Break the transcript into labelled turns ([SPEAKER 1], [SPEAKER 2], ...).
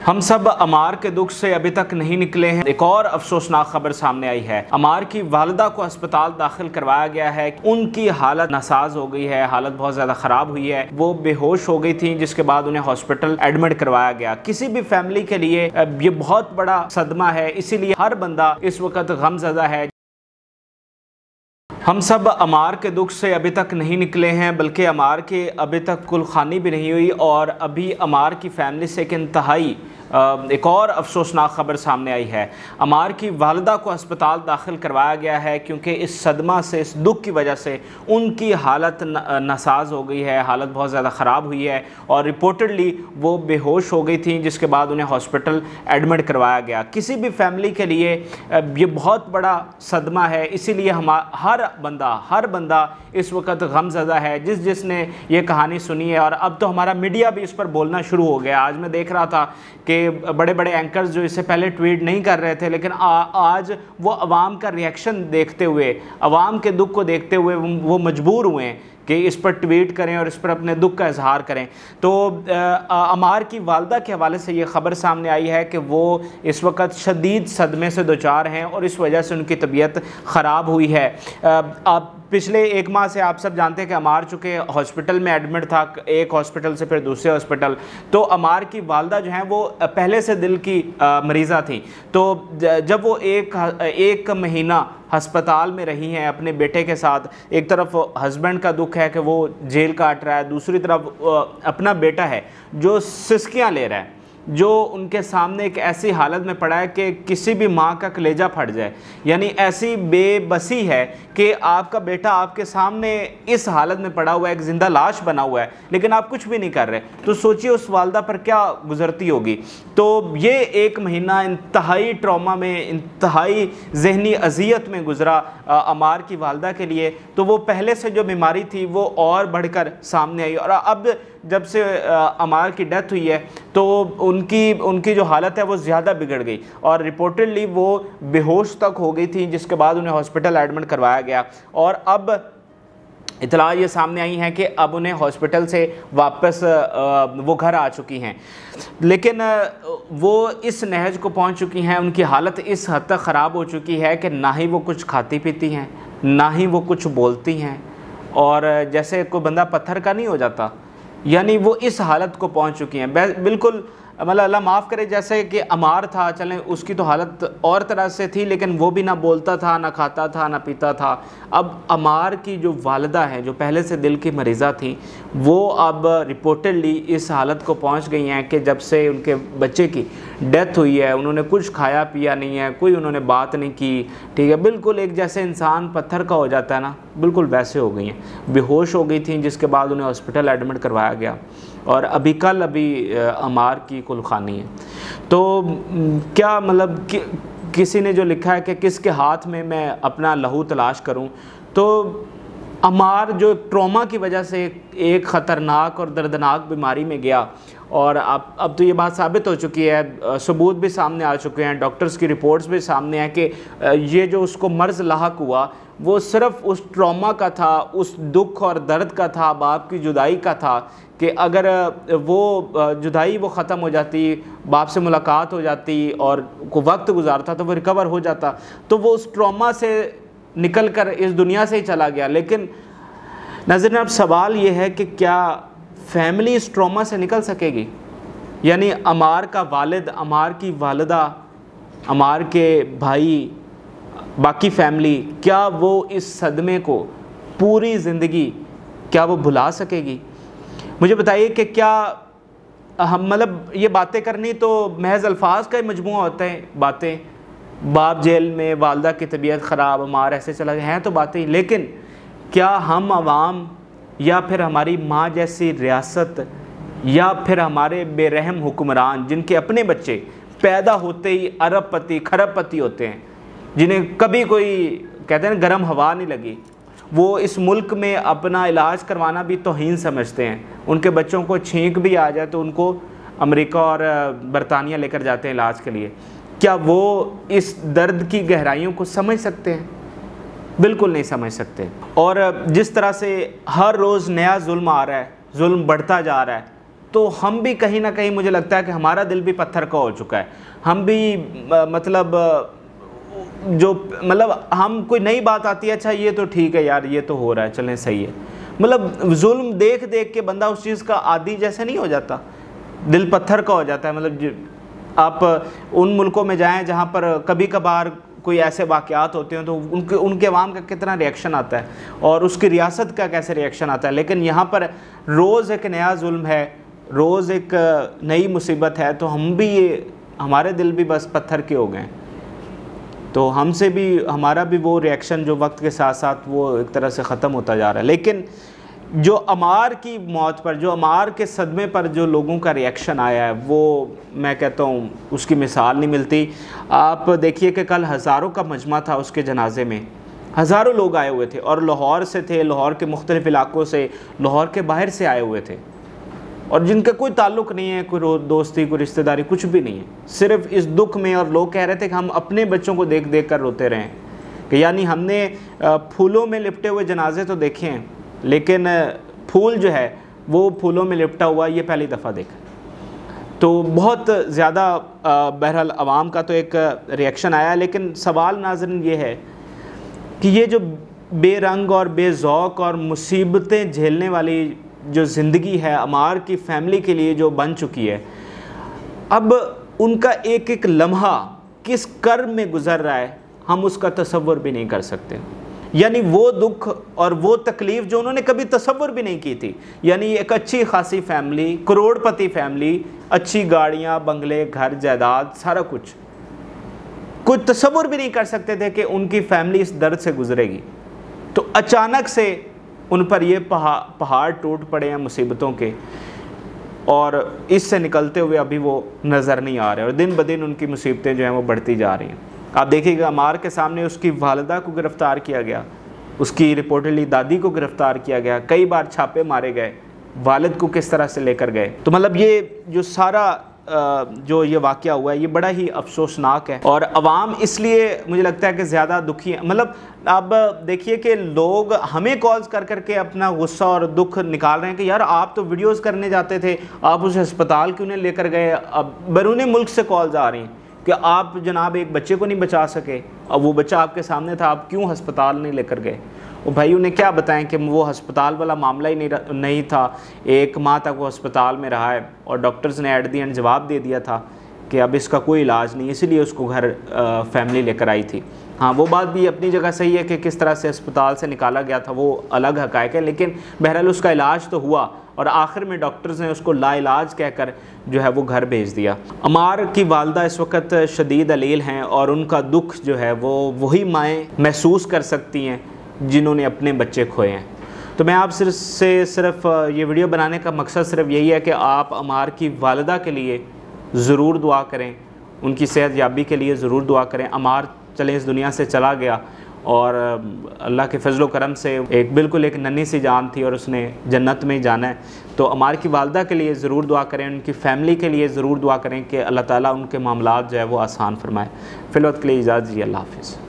[SPEAKER 1] ہم سب عمار کے دکھ سے ابھی تک نہیں نکلے ہیں۔ ایک اور افسوسناک خبر سامنے آئی ہے۔ عمار کی والدہ کو ہسپتال داخل کروایا گیا ہے۔ ان کی حالت ناساز ہو گئی ہے، حالت بہت زیادہ خراب ہوئی ہے، وہ بے ہوش ہو گئی تھیں، جس کے بعد انہیں ہاسپٹل ایڈمٹ کروایا گیا۔ کسی بھی فیملی کے لیے یہ بہت بڑا صدمہ ہے، اسی لیے ہر بندہ اس وقت غم زدہ ہے۔ ہم سب عمار کے دکھ سے ابھی تک نہیں نکلے ہیں، بلکہ عمار کے ابھی تک کل خوانی بھی نہیں ہوئی، اور ابھی عمار کی فیملی سے ایک انتہائی ایک اور افسوسناک خبر سامنے آئی ہے۔ عمار کی والدہ کو ہسپتال داخل کروایا گیا ہے، کیونکہ اس صدمہ سے، اس دکھ کی وجہ سے ان کی حالت ناساز ہو گئی ہے، حالت بہت زیادہ خراب ہوئی ہے، اور رپورٹڈلی وہ بے ہوش ہو گئی تھیں، جس کے بعد انہیں ہاسپٹل ایڈمٹ کروایا گیا۔ کسی بھی فیملی کے لیے یہ بہت بڑا صدمہ ہے، اسی لیے ہر بندہ اس وقت غم زدہ ہے، جس نے یہ کہانی سنی ہے۔ اور اب تو ہمارا میڈیا بھی اس پر بولنا شروع ہو گیا۔ آج میں دیکھ رہا تھا کہ بڑے بڑے اینکرز جو اس سے پہلے ٹویٹ نہیں کر رہے تھے، لیکن آج وہ عوام کا ریئیکشن دیکھتے ہوئے، عوام کے دکھ کو دیکھتے ہوئے وہ مجبور ہوئے ہیں کہ اس پر ٹویٹ کریں اور اس پر اپنے دکھ کا اظہار کریں۔ تو عمار کی والدہ کے حوالے سے یہ خبر سامنے آئی ہے کہ وہ اس وقت شدید صدمے سے دوچار ہیں، اور اس وجہ سے ان کی طبیعت خراب ہوئی ہے۔ پچھلے ایک ماہ سے آپ سب جانتے ہیں کہ عمار چونکہ ہاسپٹل میں ایڈمٹ تھا، ایک ہاسپٹل سے پھر دوسرے ہاسپٹل، تو عمار کی والدہ جو ہیں وہ پہلے سے دل کی مریضہ تھیں۔ تو جب وہ ایک مہینہ ہسپتال میں رہی ہیں اپنے بیٹے کے ساتھ، ایک طرف ہسبینڈ کا دکھ ہے کہ وہ جیل کاٹ رہا ہے، دوسری طرف اپنا بیٹا ہے جو سسکیاں لے رہا ہے، جو ان کے سامنے ایک ایسی حالت میں پڑا ہے کہ کسی بھی ماں کا کلیجہ پھٹ جائے، یعنی ایسی بے بسی ہے کہ آپ کا بیٹا آپ کے سامنے اس حالت میں پڑا ہوا ہے، ایک زندہ لاش بنا ہوا ہے، لیکن آپ کچھ بھی نہیں کر رہے، تو سوچئے اس والدہ پر کیا گزرتی ہوگی۔ تو یہ ایک مہینہ انتہائی ٹراما میں، انتہائی ذہنی اذیت میں گزرا عمار کی والدہ کے لیے۔ تو وہ پہلے سے جو بیماری تھی وہ اور بڑھ کر سامنے آئی، اور اب جب سے عمار کی ڈیتھ ہوئی ہے تو ان کی جو حالت ہے وہ زیادہ بگڑ گئی، اور رپورٹڈلی وہ بے ہوش تک ہو گئی تھی، جس کے بعد انہیں ہاسپٹل ایڈمٹ کروایا گیا، اور اب اطلاع یہ سامنے آئی ہیں کہ اب انہیں ہاسپٹل سے واپس وہ گھر آ چکی ہیں، لیکن وہ اس نہج کو پہنچ چکی ہیں، ان کی حالت اس حد تک خراب ہو چکی ہے کہ نہ ہی وہ کچھ کھاتی پیتی ہیں، نہ ہی وہ کچھ بولتی ہیں، اور جیسے کوئی بندہ پتھر کا نہیں ہو جاتا، یعنی وہ اس حالت کو پہنچ چکی ہیں۔ بالکل مطلب اللہ معاف کرے، جیسے کہ عمار تھا، چلیں اس کی تو حالت اور طرح سے تھی، لیکن وہ بھی نہ بولتا تھا، نہ کھاتا تھا، نہ پیتا تھا۔ اب عمار کی جو والدہ ہے، جو پہلے سے دل کی مریضہ تھی، وہ اب رپورٹڈلی اس حالت کو پہنچ گئی ہیں کہ جب سے ان کے بچے کی ڈیتھ ہوئی ہے انہوں نے کچھ کھایا پیا نہیں ہے، کوئی انہوں نے بات نہیں کی، ٹھیک ہے، بالکل ایک جیسے انسان پتھر کا ہو جاتا ہے نا، بالکل ویسے ہو گئی ہیں، بے ہوش ہو گئی تھیں، جس کے بعد انہیں ہاسپٹل ایڈمٹ کروایا گیا، اور کل عمار کی کل خوانی ہے۔ تو کیا مطلب کسی نے جو لکھا ہے کہ کس کے ہاتھ میں میں اپنا لہو تلاش کروں، تو عمار جو ٹراما کی وجہ سے ایک خطرناک اور دردناک بیماری میں گیا، اور اب تو یہ بات ثابت ہو چکی ہے، ثبوت بھی سامنے آ چکے ہیں، ڈاکٹرز کی رپورٹس بھی سامنے ہیں کہ یہ جو اس کو مرض لاحق ہوا وہ صرف اس ٹراما کا تھا، اس دکھ اور درد کا تھا، باپ کی جدائی کا تھا، کہ اگر وہ جدائی وہ ختم ہو جاتی، باپ سے ملاقات ہو جاتی اور کوئی وقت گزارتا تو وہ ریکور ہو جاتا، تو وہ اس ٹراما سے نکل کر اس دنیا سے ہی چلا گیا۔ لیکن ناظرین، اب سوال یہ ہے کہ کیا فیملی اس ٹراما سے نکل سکے گی؟ یعنی عمار کا والد، عمار کی والدہ، عمار کے بھائی، باقی فیملی، کیا وہ اس صدمے کو پوری زندگی کیا وہ بھلا سکے گی؟ مجھے بتائیے کہ کیا ہم مطلب یہ باتیں کرنی تو محض الفاظ کا ہی مجموعہ ہوتا ہے، باتیں، باپ جیل میں، والدہ کی طبیعت خراب، عمار ایسے چلا گیا، ہیں تو باتیں، لیکن کیا ہم عوام یا پھر ہماری ماں جیسی ریاست یا پھر ہمارے بے رحم حکمران، جن کے اپنے بچے پیدا ہوتے ہی ارب پتی کھرب پتی ہوتے ہیں، جنہیں کبھی کوئی کہتے ہیں گرم ہوا نہیں لگی، وہ اس ملک میں اپنا علاج کروانا بھی توہین سمجھتے ہیں، ان کے بچوں کو چھینک بھی آ جائے تو ان کو امریکہ اور برطانیہ لے کر جاتے ہیں علاج کے لیے، کیا وہ اس درد کی گہرائیوں کو سمجھ سکتے ہیں؟ بالکل نہیں سمجھ سکتے۔ اور جس طرح سے ہر روز نیا ظلم آ رہا ہے، ظلم بڑھتا جا رہا ہے، تو ہم بھی کہیں نہ کہیں مجھے لگتا ہے کہ ہمارا دل بھی پتھر کا ہو چکا ہے. ہم بھی ہم کوئی نئی بات آتی ہے اچھا یہ تو ٹھیک ہے یار یہ تو ہو رہا ہے چلیں صحیح ہے. ظلم دیکھ دیکھ کے بندہ اس چیز کا عادی جیسے نہیں ہو جاتا, دل پتھر کا ہو جاتا ہے. آپ ان ملکوں میں جائیں جہاں پر کبھی کبھار کوئی ایسے واقعات ہوتے ہیں تو ان کے عوام کا کتنا ریئیکشن آتا ہے اور اس کی ریاست کا کیسے ریئیکشن آتا ہے. لیکن یہاں پر روز ایک نیا ظلم ہے, روز ایک نئی مصیبت ہے, تو ہمارے دل بھی بس پتھر کے ہو گئے ہیں. تو ہم سے بھی ہمارا بھی وہ ریئیکشن جو وقت کے ساتھ ساتھ وہ ایک طرح سے ختم ہوتا جا رہا ہے. لیکن جو عمار کی موت پر, جو عمار کے صدمے پر جو لوگوں کا ریئیکشن آیا ہے وہ میں کہتا ہوں اس کی مثال نہیں ملتی. آپ دیکھیے کہ کل ہزاروں کا مجمع تھا اس کے جنازے میں, ہزاروں لوگ آئے ہوئے تھے اور لاہور سے تھے, لاہور کے مختلف علاقوں سے, لاہور کے باہر سے آئے ہوئے تھے اور جن کا کوئی تعلق نہیں ہے, کوئی دوستی کوئی رشتہ داری کچھ بھی نہیں ہے, صرف اس دکھ میں. اور لوگ کہہ رہے تھے کہ ہم اپنے بچوں کو دیکھ دیکھ کر روتے رہے کہ یعنی ہم نے پھولوں میں لپٹے ہوئے جنازے تو دیکھے ہیں لیکن پھول جو ہے وہ پھولوں میں لپٹا ہوا یہ پہلی دفعہ دیکھا. تو بہت زیادہ بہرحال عوام کا تو ایک ریئیکشن آیا. لیکن سوال ناظرین یہ ہے کہ یہ جو بے رنگ اور بے ذوق اور مصیبتیں جھیلنے والی جو زندگی ہے عمار کی فیملی کے لیے جو بن چکی ہے, اب ان کا ایک ایک لمحہ کس کرب میں گزر رہا ہے ہم اس کا تصور بھی نہیں کر سکتے. یعنی وہ دکھ اور وہ تکلیف جو انہوں نے کبھی تصور بھی نہیں کی تھی. یعنی ایک اچھی خاصی فیملی, کروڑ پتی فیملی, اچھی گاڑیاں, بنگلے, گھر, جائیداد, سارا کچھ, کوئی تصور بھی نہیں کر سکتے تھے کہ ان کی فیملی اس درد سے گزرے گی. تو اچانک سے ان پر یہ پہاڑ ٹوٹ پڑے ہیں مصیبتوں کے, اور اس سے نکلتے ہوئے ابھی وہ نظر نہیں آ رہے, اور دن بدن ان کی مصیبتیں جو ہیں وہ بڑھتی جا رہی ہیں. آپ دیکھیے گا عمار کے سامنے اس کی والدہ کو گرفتار کیا گیا, اس کی رپورٹلی دادی کو گرفتار کیا گیا, کئی بار چھاپے مارے گئے, والد کو کس طرح سے لے کر گئے. تو یہ جو سارا جو یہ واقعہ ہوا ہے یہ بڑا ہی افسوسناک ہے, اور عوام اس لیے مجھے لگتا ہے کہ زیادہ دکھی ہیں. اب دیکھیے کہ لوگ ہمیں کالز کر کر کے اپنا غصہ اور دکھ نکال رہے ہیں کہ یار آپ تو ویڈیوز کرنے جاتے تھے, آپ اسے ہسپتال کیوں نہیں لے کر گئے. اب بیرون ملک سے کالز آ رہی ہیں کہ آپ جناب ایک بچے کو نہیں بچا سکے, اب وہ بچہ آپ کے سامنے تھا, آپ کیوں ہسپتال نہیں لے کر گئے. وہ بھائی انہیں کیا بتائیں کہ وہ ہسپتال والا معاملہ ہی نہیں تھا, 1 ماہ تک وہ ہسپتال میں رہا ہے اور ڈاکٹرز نے ایٹ دی اینڈ جواب دے دیا تھا کہ اب اس کا کوئی علاج نہیں, اسی لیے اس کو گھر فیملی لے کر آئی تھی. ہاں وہ بات بھی اپنی جگہ صحیح ہے کہ کس طرح سے ہسپتال سے نکالا گیا تھا وہ الگ حقائق ہے, لیکن بہرحال اس کا علاج تو ہوا اور آخر میں ڈاکٹرز نے اس کو لا علاج کہہ کر جو ہے وہ گھر بھیج دیا. عمار کی والدہ اس وقت شدید علیل ہیں اور ان کا دکھ جو ہے وہ وہی مائیں محسوس کر سکتی ہیں جنہوں نے اپنے بچے کھوئے ہیں. تو میں آپ صرف یہ ویڈیو بنانے کا مقصد صرف یہی ہے کہ آپ عمار کی والدہ کے لیے ضرور دعا کریں, ان کی صحت یابی کے لیے ضرور دعا کریں. عمار چلیں اس دنیا سے چلا گیا اور اللہ کے فضل و کرم سے بالکل ایک ننھی سی جان تھی اور اس نے جنت میں ہی جانا ہے. تو عمار کی والدہ کے لیے ضرور دعا کریں, ان کی فیملی کے لیے ضرور دعا کریں کہ اللہ تعالیٰ ان کے معاملات جو ہے وہ آسان فرمائے. فی الوقت کے لیے اجازت دیجیے, اللہ حافظ.